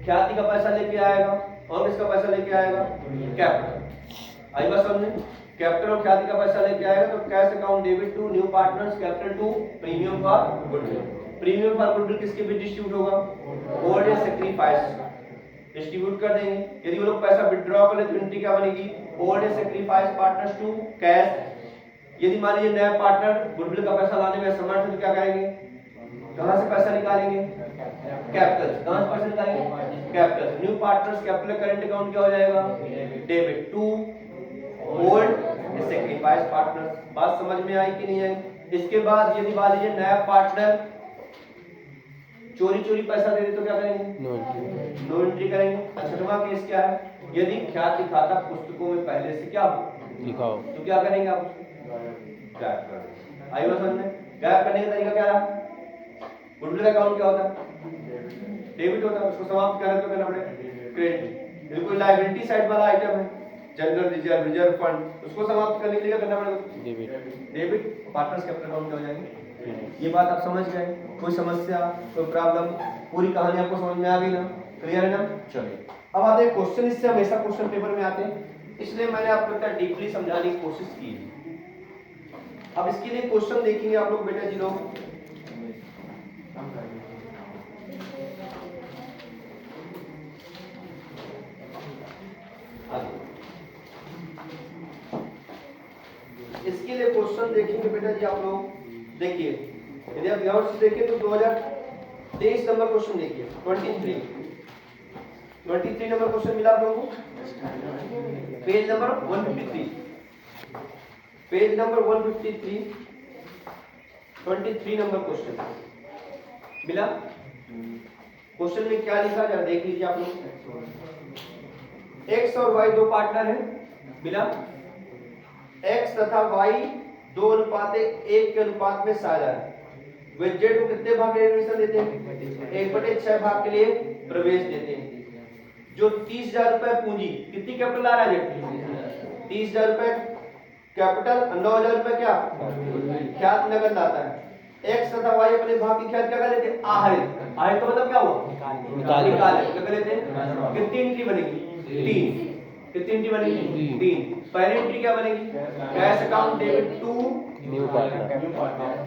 ख्याति का पैसा लेके आएगा, और किसका पैसा लेके आएगा, कैपिटल। आई बात समझ में? कैपिटल और ख्याति का पैसा लेके आएगा, तो cash account debit to new partners, capital to premium for goodwill. Premium for goodwill किसके बीच डिस्ट्रीब्यूट होगा, ओल्ड एज सैक्रिफाइस डिस्ट्रीब्यूट कर देंगे। यदि वो लोग पैसा विथड्रॉ करें तो एंट्री क्या बनेगी, old as sacrifice partners to cash. यदि मान लीजिए नया पार्टनर गुडविल का पैसा लाने में असमर्थ है तो क्या करेंगे, कहां से पैसा निकालेंगे, कैपिटल। कहां से पैसा निकालेंगे, capital. New partners capital current account क्या हो जाएगा, debit to old as sacrifice partners. बात समझ में आई कि नहीं आई? इसके बाद यदि मान लीजिए नया पार्टनर चोरी चोरी पैसा दे दे तो क्या करेंगे, नो एंट्री करेंगे। छठवां केस क्या है, यदि ख्याति खाता पुस्तकों में पहले से क्या हो लिखाओ तो क्या करेंगे, आप गायब कर देंगे। आई बात समझ में? गायब करने का तरीका क्या रहा, गुडविल का अकाउंट क्या होता है, डेबिट होता है, उसको समाप्त करें तो करना पड़ेगा क्रेडिट। यदि कोई लायबिलिटी साइड वाला आइटम है, जनरल रिजर्व, रिजर्व फंड, उसको समाप्त करने के लिए क्या करना पड़ेगा, debit. Debit partners capital account क्या हो जाएंगे। ये बात आप समझ गए? कोई समस्या, कोई प्रॉब्लम, पूरी कहानी आपको समझ में आ गई ना? क्लियर है ना? चलिए अब आते हैं क्वेश्चन। इससे हमेशा क्वेश्चन पेपर में आते हैं, इसलिए मैंने आपको इतना डीपली समझाने की कोशिश की। अब इसके लिए क्वेश्चन देखेंगे आप लोग बेटा जी लोग। इसके लिए क्वेश्चन देखेंगे बेटा जी आप लोग। देखिए यदि आप ध्यान से देखें तो 2023 नंबर क्वेश्चन देखिए 23। 23 नंबर क्वेश्चन मिला आप लोगों को, page number 153, page number 153, 23 number question मिला। क्वेश्चन में क्या लिखा जरा देख लीजिए आप लोग। x और y दो पार्टनर हैं, मिला। x तथा y 2:1 के अनुपात में साझा है। वे z को कितने भाग के लिए एडमिशन देते हैं? 1/6 भाग के लिए प्रवेश देते हैं। जो 30,000 रुपए पूंजी, कितनी कैपिटल आ रहा है? 30,000 रुपए कैपिटल, 9,000 रुपए क्या ख्यात नगद आता है। x तथा y अपने भाग की ख्यात क्या कर लेते हैं? आहरित। आहरित का मतलब क्या हुआ? निकाले। क्या कर लेते हैं? कितनी एंट्री बनेगी? 3। कितनी एंट्री बनेगी? 3। पहली एंट्री क्या बनेगी? Cash account debit to new partner.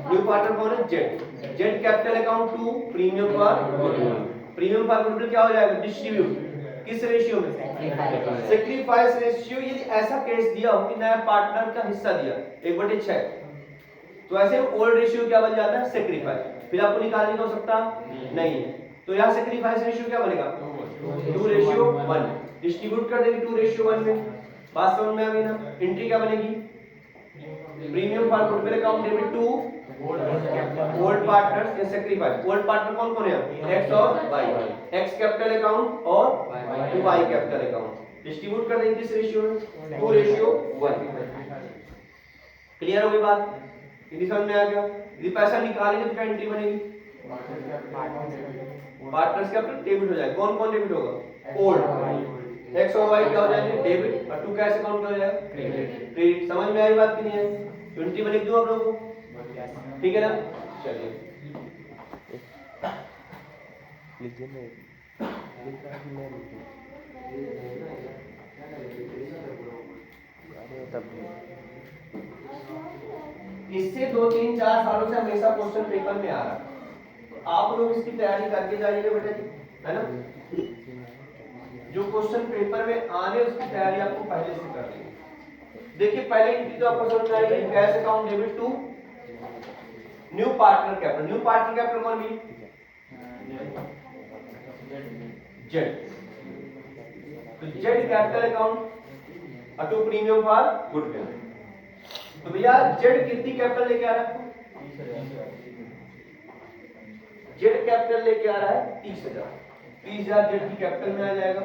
New partner कौन है? Z capital account to premium for goodwill. Premium for goodwill क्या हो जाएगा? डिस्ट्रीब्यूट किस रेशियो में? Sacrifice ratio. यदि ऐसा केस दिया हो कि नया पार्टनर का हिस्सा दिया 1/6, तो ऐसे ओल्ड रेशियो क्या बन जाता है? सैक्रिफाइस। फिर आपको निकालने हो सकता नहीं है, तो यहाँ सैक्रिफाइस रेशियो क्या बनेगा? 2:1। डिस्ट्रीब्यूट कर देंगे 2:1 में। बात समझ में आ गई ना? एंट्री क्या बनेगी? Premium for goodwill account debit to old partners in sacrifice. ओल्ड पार्टनर कौन कौन है? x और y। x कैपिटल अकाउंट और y कैपिटल अकाउंट। डिस्ट्रीब्यूट कर देंगे किस रेशियो में? 2:1। क्लियर हो गई बात? यदि समझ में आ गया? यदि पैसा निकालेंगे तो क्या एंट्री बनेगी? पार्टनर्स कैपिटल डेबिट हो जाएगा। कौन कौन डेबिट होगा? ओल्ड। x और y क्या हो जाएंगे? डेबिट। और टू कैश अकाउंट क्या हो जाएगा? क्रेडिट। समझ में आई बात कि नहीं है? 20 में लिख दूं आप लोगों को, ठीक है ना? चलिए इससे 2, 3, 4 सालों से हमेशा क्वेश्चन पेपर में आ रहा है, तो आप लोग इसकी तैयारी करके जाइएगा बेटा जी, है ना? जो क्वेश्चन पेपर में आने उसकी तैयारी आपको पहले से कर लेनी। देखिए पहले एंट्री तो आपको समझ में आएगी, cash account debit to new partner capital. New partner capital कौन भी? जेड। तो Z capital account to premium for goodwill. तो भैया जेड कितनी कैपिटल लेके आ रहा है? जेड कैपिटल लेके आ रहा है 30,000। 30,000 जेड की कैपिटल में आ जाएगा।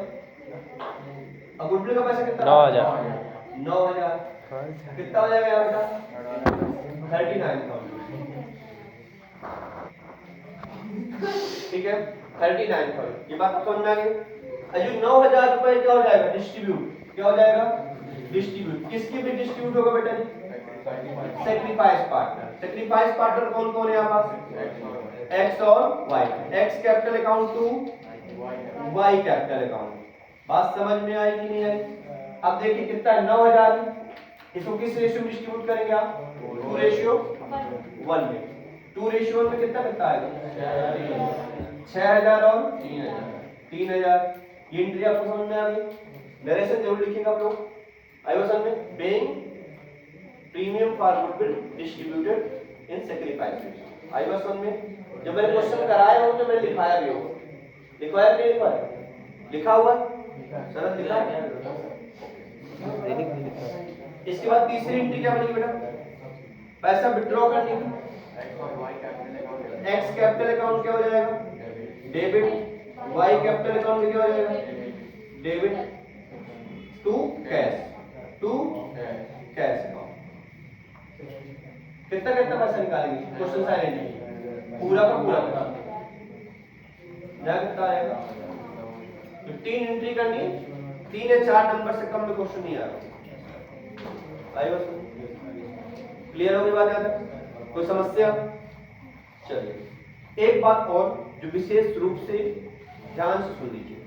अब गुडविल का पैसा कितना? 9,000। 9,000 कितना हो जाएगा यहाँ बेटा? 39,000। ठीक है, 39,000। ये बात समझ में आ गई? अजू 9,000 रुपए क्या हो जाएगा? डिस्ट्रीब्यूट। क्या हो जाएगा? डिस्ट्रीब्यूट। किसकी भी डिस्ट्रीब्यूट होगा बेटा जी? Sacrifice partner. सैक्रिफाइस पार्टनर कौन कौन है यहाँ पास? एक्स और y. X capital account to y capital account. बात समझ में आई कि नहीं आई? अब देखिए कितना है? 9,000। इसको किस रेशियो में डिस्ट्रीब्यूट करेंगे आप? 2:1 में। 2:1 में कितना कितना आएगा? 6,000 और 3,000। ये एंट्री आपको समझ में आ गई? नरेशन जरूर लिखेंगे आप लोग। आई समझ में? Paying premium for goodwill distributed in sacrifice. आई समझ में? जब मैंने क्वेश्चन कराया हो तो मैंने लिखाया भी हो। लिखवाया नहीं लिखवाया? लिखा हुआ सर, लिखा है। इसके बाद तीसरी एंट्री क्या बनेगी बेटा? पैसा विड्रॉ करने की। एक्स कैपिटल अकाउंट क्या हो जाएगा? डेबिट। वाई कैपिटल अकाउंट में क्या हो जाएगा? Debit to cash. To cash account. कितना कितना पैसा निकालेंगे? क्वेश्चन साइलेंट पूरा का पूरा कितना आएगा? 15 एंट्री करनी। 3 या 4 नंबर से कम में क्वेश्चन नहीं आ रहा। क्लियर हो गई बात? याद है? कोई समस्या? चलिए एक बात और जो विशेष रूप से ध्यान से सुन लीजिए।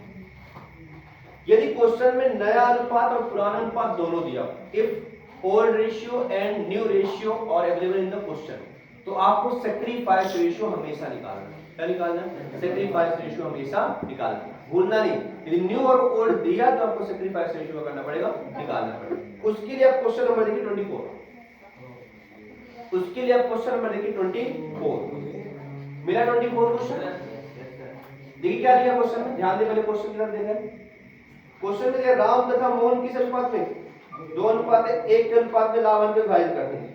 यदि क्वेश्चन में नया अनुपात और पुराना अनुपात दोनों दिया, if old ratio and new ratio और अवेलेबल इन द क्वेश्चन, तो आपको सैक्रिफाइस रेशियो हमेशा निकालना है। क्या निकालना है? सैक्रिफाइस रेशियो हमेशा निकालना है, भूलना नहीं। यदि न्यू और ओल्ड दिया तो आपको सैक्रिफाइस रेशियो करना पड़ेगा, निकालना पड़ेगा। उसके लिए आप क्वेश्चन नंबर देखिए 24। उसके लिए आप क्वेश्चन नंबर देखिए 24। मेरा 24 क्वेश्चन देखिए क्या दिया क्वेश्चन में, ध्यान दे, पहले क्वेश्चन की तरफ देखें। क्वेश्चन में दिया राम तथा मोहन किस अनुपात में, 2:1 के अनुपात में लाभांश को विभाजित करते हैं।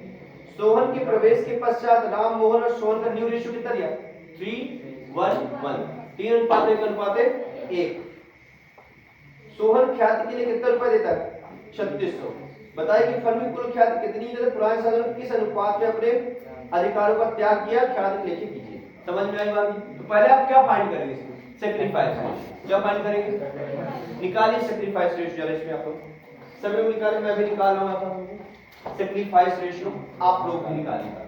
सोहन के प्रवेश के पश्चात राम, मोहन और सोहन का न्यू रेशियो कितना दिया, 3:1:1, 3:1:1। सोहन ख्याति के लिए कितना रुपए देता है, 3600। बताइए कि फर्म की कुल ख्याति कितनी है, पुराने साधन में किस अनुपात में अपने अधिकारों का त्याग किया, ख्याति लेके कीजिए। समझ में आई बात? तो पहले आप क्या फाइंड करेंगे, इसमें सैक्रिफाइस रेशियो। क्या फाइंड करेंगे, निकालिए सैक्रिफाइस रेशियो। जरा इसमें आप लोग सभी लोग निकालें, मैं भी निकाल रहा हूं। सैक्रिफाइस रेशियो आप लोग भी निकालिएगा,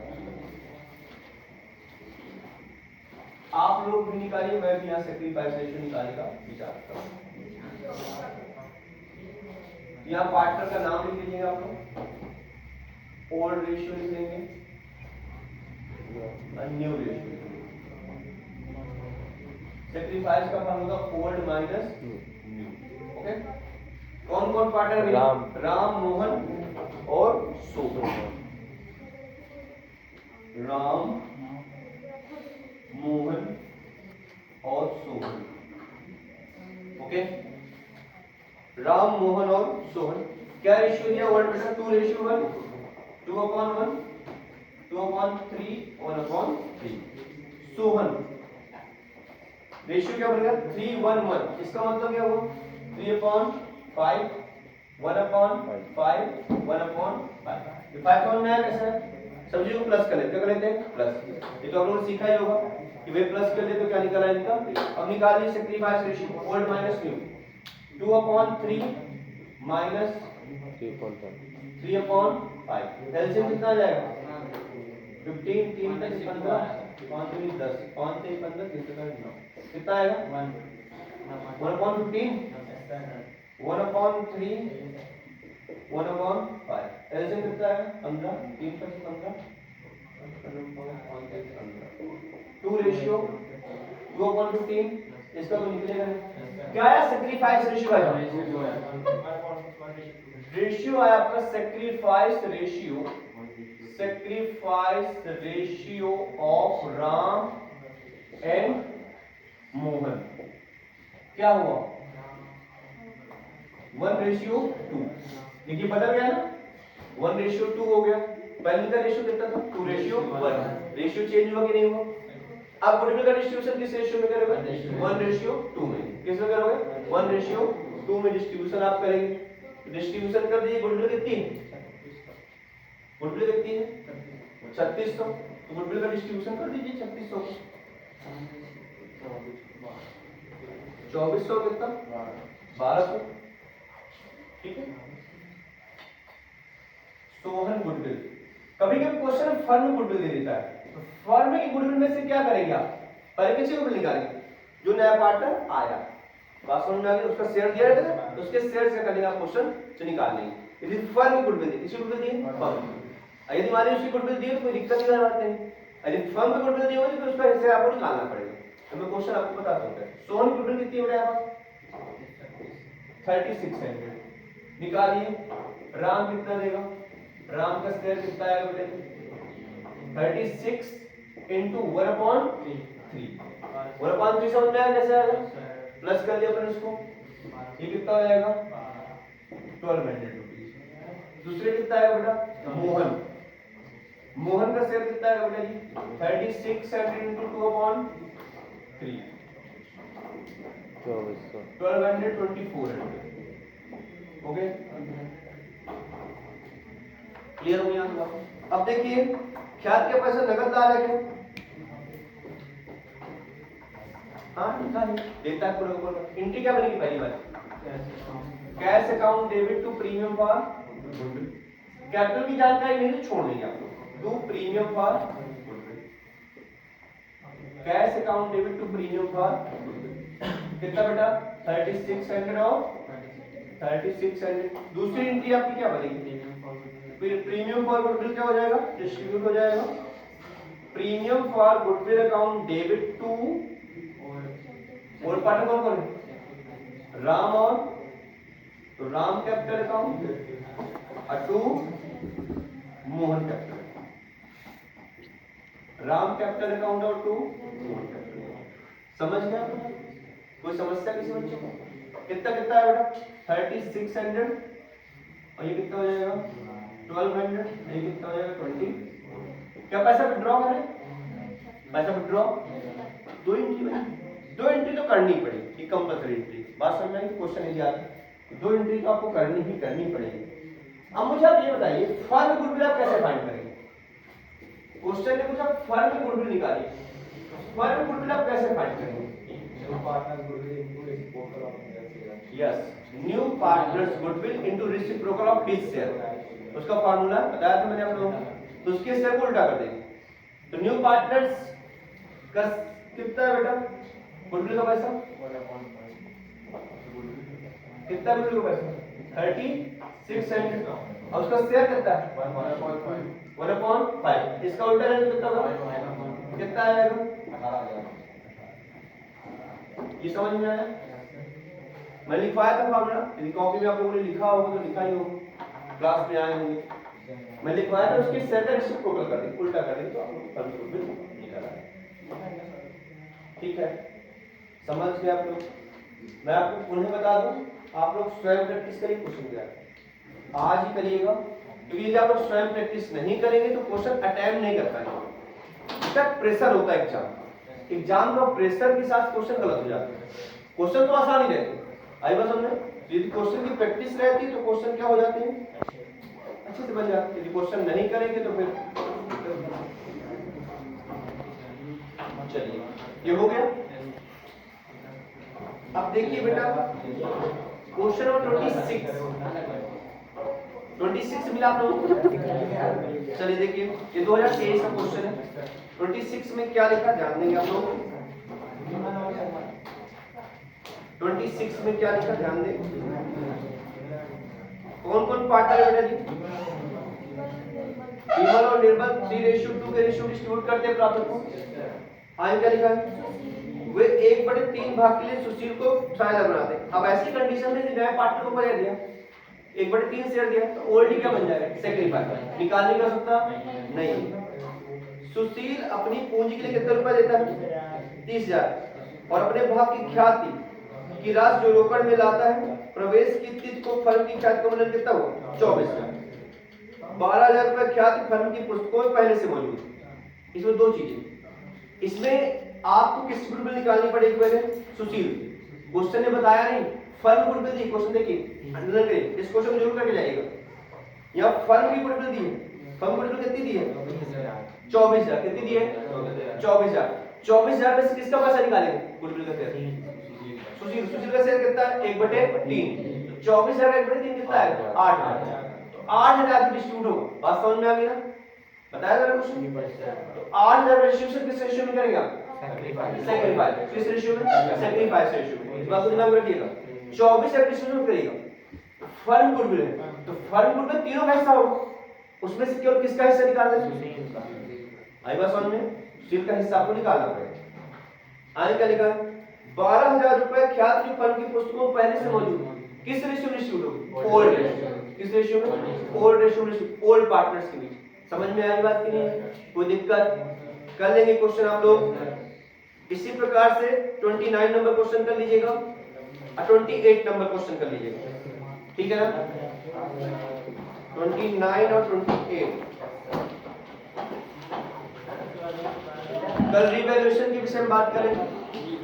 आप लोग भी निकालिए, मैं भी यहाँ सैक्रिफाइस रेशियो निकालने का विचार कर रहा हूं। यहाँ पार्टनर का नाम लिख लीजिएगा आप लोग, ओल्ड रेशियो लिख लेंगे, न्यू रेशियो। सैक्रिफाइस का formula old minus new. Okay, कौन कौन पार्टनर है, राम, मोहन और सोहन। राम, मोहन और सोहन। ओके, राम, मोहन और सोहन। क्या रेशियो दिया, 1:2, 2:1, 2/1, 2/3, 1/3। सोहन रेशियो क्या बनेगा, 3:1:1। इसका मतलब क्या हुआ, 3/5, 1/5, 1/5। ये 5 समझ में आया कैसे है? सब्जी को प्लस कर लेते, क्या कर लेते हैं, प्लस। ये तो आप लोगों ने सीखा ही होगा कि वे प्लस कर ले तो क्या निकला इनका। अब निकालिए sacrifice ratio, old minus new, 2/3 minus 3/5। LCM कितना आ जाएगा, 15, 3 + 15, 5 × 10, 5 × 15, 3 × 9, कितना आएगा, 1/15, 1/3, 1/5। एलसीएम कितना आएगा, 15, 3 + 15, 2 रेशियो 2/15। इसका तो निकलेगा नहीं। क्या आया, सैक्रिफाइस रेशियो आया, रेशियो आया आपका sacrifice ratio, sacrifice ratio of Ram and Mohan. क्या हुआ, 1:2। देखिए बदल गया ना, 1:2 हो गया। पहले का रेशियो कितना था, 2:1। रेशियो चेंज हुआ कि नहीं हुआ। अब गुडविल का डिस्ट्रीब्यूशन किस रेशियो में करोगे, 1:2 में। किस में करोगे, 1:2 में डिस्ट्रीब्यूशन आप करेंगे। डिस्ट्रीब्यूशन कर दीजिए, गुडविल कितनी है, गुडविल कितनी है, 3600। तो गुडविल का डिस्ट्रीब्यूशन कर दीजिए 3600 को। 2400 कितना, 1200। ठीक है, सोहन गुडविल। कभी कभी क्वेश्चन फर्म गुडविल दे देता है, तो फर्म की गुडविल में से क्या करेंगे आप, पहले किसी गुडविल निकालेंगे, जो नया पार्टनर आया, बात समझ में आ गई, उसका शेयर दिया रहता है, तो उसके शेयर से करेंगे आप क्वेश्चन से निकाल लेंगे। यदि फर्म की गुडविल दी, किसी गुडविल दी, फर्म। यदि मान लीजिए उसकी गुडविल दी तो कोई दिक्कत नहीं आती है। यदि फर्म की गुडविल दी होगी तो उसका हिस्सा आपको निकालना पड़ेगा। तो मैं क्वेश्चन आपको बताता हूं। सोहन की गुडविल कितनी है यहाँ पर, 3600। निकालिए, राम कितना देगा, राम का शेयर कितना आएगा बेटे, 36 × 1/3। 1/3 समझ में आया कैसे आएगा, प्लस कर दिया अपन इसको, ये कितना हो जाएगा, 1200 रुपीज। दूसरे कितना आएगा बेटा, मोहन, मोहन का शेयर कितना आएगा बेटा जी, 3600 × 2/3, 1224। ओके, क्लियर हो गया। अब देखिए ख्यात के पैसे नगददार है क्या, हाँ देता है पूरा ऊपर। एंट्री क्या बनेगी, पहली बार cash account debit to premium for goodwill. Capital की जानकारी नहीं तो छोड़ देंगे आप लोग, to premium for goodwill, cash account debit to premium for कितना बेटा, 3600 और 3600। दूसरी एंट्री आपकी क्या बनेगी, प्रीमियम फॉर गुडविल क्या हो जाएगा, डिस्ट्रीब्यूट हो जाएगा। Premium for goodwill account debit to, और पार्टनर कौन कौन है, राम और, तो राम कैपिटल अकाउंट और to Mohan capital, Ram capital account और टू मोहन कैपिटल। समझ गया, कोई समस्या किसी बच्चे को? कितना कितना है बेटा? 3600 और ये कितना हो जाएगा? 1200, ये कितना हो जाएगा? 20। क्या पैसा विड्रॉ करें? पैसा विड्रॉ 2 एंट्री बनी, 2 एंट्री तो करनी पड़ेगी, ये कंपल्सरी एंट्री। बात समझ में आई? क्वेश्चन है यार, 2 एंट्री तो आपको करनी पड़ेगी। अब मुझे आप ये बताइए, फर्म गुडविल आप कैसे फाइंड करेंगे? क्वेश्चन ने पूछा फर्म गुडविल निकालिए, फर्म गुडविल आप कैसे फाइंड करेंगे? Yes, new partners goodwill into reciprocal of his share, उसका फार्मूला बताया था मैंने आप लोगों को। तो उसके शेयर को उल्टा कर देंगे। तो न्यू पार्टनर्स का कितना है बेटा गुडविल का पैसा? कितना गुडविल का पैसा? 3600 और उसका शेयर कितना है? 1/5। इसका उल्टा करेंगे कितना होगा? कितना आएगा? 18,000। ये समझ में आया? मैं लिखवाया था फार्मूला, यदि कॉपी में आप लोगों ने लिखा होगा तो लिखा ही होगा, क्लास में आए होंगे। मैं लिखवाया था, उसके शेयर का रेसिप्रोकल कर देंगे, उल्टा कर देंगे तो आप लोग फर्म गुडविल निकल आएगा। ठीक है, समझ गए आप लोग? मैं आपको पुनः बता दूं, आप लोग स्वयं प्रैक्टिस करिए क्वेश्चन का, आज ही करिएगा, क्योंकि यदि आप लोग स्वयं प्रैक्टिस नहीं करेंगे तो क्वेश्चन अटेम्प्ट नहीं कर पाएंगे। इसका प्रेशर होता है एग्जाम का प्रेशर के साथ क्वेश्चन गलत हो जाते हैं। क्वेश्चन तो आसान ही रहते हैं, आई बात समझ में? यदि क्वेश्चन की प्रैक्टिस रहती है तो क्वेश्चन क्या हो जाते हैं? अच्छे से बन जाते हैं। यदि क्वेश्चन नहीं करेंगे तो फिर चलिए, ये हो गया। अब देखिए बेटा, क्वेश्चन नंबर 26 मिला आप लोगों को? चलिए देखिए, ये 2023 का क्वेश्चन है। 26 में क्या लिखा ध्यान देंगे आप लोग? 26 में क्या लिखा ध्यान दें? कौन कौन पार्टनर है बेटा जी? विमल और निर्मल 3:2 के रेशियो डिस्ट्रीब्यूट करते हैं प्रॉफिट को। आगे क्या लिखा है? वे 1/3 भाग के लिए सुशील को साझेदार बनाते हैं। अब ऐसी कंडीशन में नए पार्टनर को क्या दिया? 1/3 शेयर दिया, तो ओल्ड क्या बन जाएगा? सेक्रीफाइस। निकालने का सकता नहीं। सुशील अपनी पूंजी के लिए कितना रुपया देता है? 30,000 और अपने भाग की ख्याति की राशि जो रोकड़ में लाता है, प्रवेश की तिथि को फर्म की ख्याति का मूल्य कितना हुआ? 24,000। 12,000 रुपए ख्याति फर्म की पुस्तकों में पहले से मौजूद है। इसमें दो चीजें, इसमें आपको किस गुडविल निकालनी पड़ेगी? पहले सुशील, क्वेश्चन ने बताया नहीं, फर्म गुडविल दी। क्वेश्चन देखिए, अंडरलाइन करिए, इस क्वेश्चन जरूर करके जाइएगा। यहाँ फर्म की गुडविल दी है, फर्म गुडविल कितनी दी है? 24,000। कितनी दी है? 24,000। 24,000 में से किसका पैसा निकालेंगे? गुडविल का शेयर सुशील। सुशील का शेयर कितना है? 1/3। 24,000 का 1/3 कितना है? 8,000। तो 8,000 डिस्ट्रीब्यूट होगा। बात समझ में आ गई ना? बताया था क्वेश्चन। तो 8,000 डिस्ट्रीब्यूशन किस रेशियो में करेंगे आप? सेक्रीफाइस। किस रेशियो में? सेक्रीफाइस रेशियो में। इस बात को दिमाग में रखिएगा। 24,000 डिस्ट्रीब्यूशन करेगा। फर्म गुडविल है, तो फर्म गुडविल तीनों का हिस्सा होगा, उसमें से केवल किसका हिस्सा निकालना है? आई बात समझ में? सुशील का हिस्सा आपको निकालना पड़ेगा। आगे क्या लिखा है? 12,000 रुपए ख्याति जो फर्म की पुस्तकों में पहले से मौजूद है, किस रेशियो में डिस्ट्रीब्यूट होगी? Old ratio. किस रेशियो में? ओल्ड रेशियो में, ओल्ड पार्टनर्स के बीच। समझ में आई बात कि नहीं? कोई दिक्कत? कर लेंगे क्वेश्चन आप लोग। इसी प्रकार से 29 नंबर क्वेश्चन कर लीजिएगा और 28 नंबर क्वेश्चन कर लीजिएगा। ठीक है ना? 29 और 28 कल रिवैल्यूएशन के विषय में बात करेंगे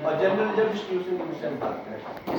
और जनरल रिजर्व डिस्ट्रीब्यूशन के विषय में बात करेंगे।